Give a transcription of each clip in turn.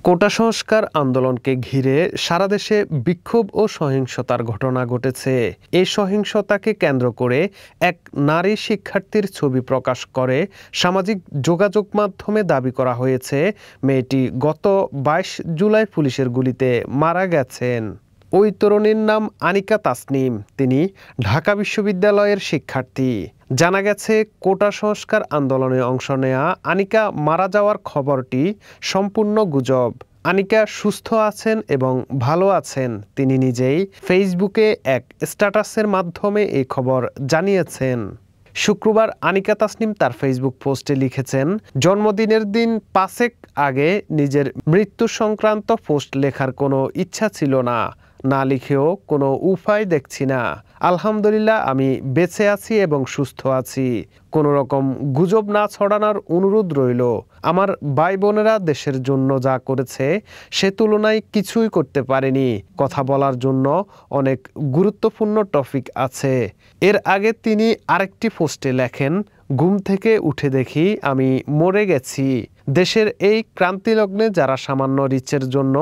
কোটা সংস্কার আন্দোলনকে ঘিরে সারা দেশে বিক্ষোভ ও সহিংসতার ঘটনা ঘটেছে। এই সহিংসতাকে কেন্দ্র করে এক নারী শিক্ষার্থীর ছবি প্রকাশ করে সামাজিক যোগাযোগ মাধ্যমে দাবি করা হয়েছে মেয়েটি গত ২২ জুলাই পুলিশের গুলিতে মারা গেছেন। ওই তরুণীর নাম আনিকা তাসনিম। তিনি ঢাকা বিশ্ববিদ্যালয়ের শিক্ষার্থী। জানা গেছে, কোটা সংস্কার আন্দোলনে অংশ নেয়া আনিকা মারা যাওয়ার খবরটি সম্পূর্ণ গুজব। আনিকা সুস্থ আছেন এবং ভালো আছেন। তিনি নিজেই ফেসবুকে এক স্ট্যাটাসের মাধ্যমে এই খবর জানিয়েছেন। শুক্রবার আনিকা তাসনিম তার ফেসবুক পোস্টে লিখেছেন, জন্মদিনের দিন ৫ আগে নিজের মৃত্যু সংক্রান্ত পোস্ট লেখার কোনো ইচ্ছা ছিল না লিখেও কোনো উপায় দেখছি না। আলহামদুলিল্লাহ, আমি বেঁচে আছি এবং সুস্থ আছি। কোনো রকম গুজব না ছড়ানোর অনুরোধ রইল। আমার ভাই বোনেরা দেশের জন্য যা করেছে সে তুলনায় কিছুই করতে পারেনি। কথা বলার জন্য অনেক গুরুত্বপূর্ণ টপিক আছে। এর আগে তিনি আরেকটি পোস্টে লেখেন, ঘুম থেকে উঠে দেখি আমি মরে গেছি। দেশের এই ক্রান্তিলগ্নে যারা সামান্য রিচের জন্য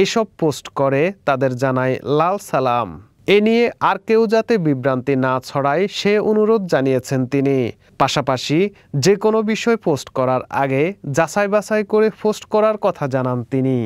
এসব পোস্ট করে তাদের জানাই লাল সালাম। এ নিয়ে আর কেউ যাতে বিভ্রান্তি না ছড়ায় সে অনুরোধ জানিয়েছেন তিনি। পাশাপাশি যে কোনো বিষয় পোস্ট করার আগে যাচাই বাছাই করে পোস্ট করার কথা জানান তিনি।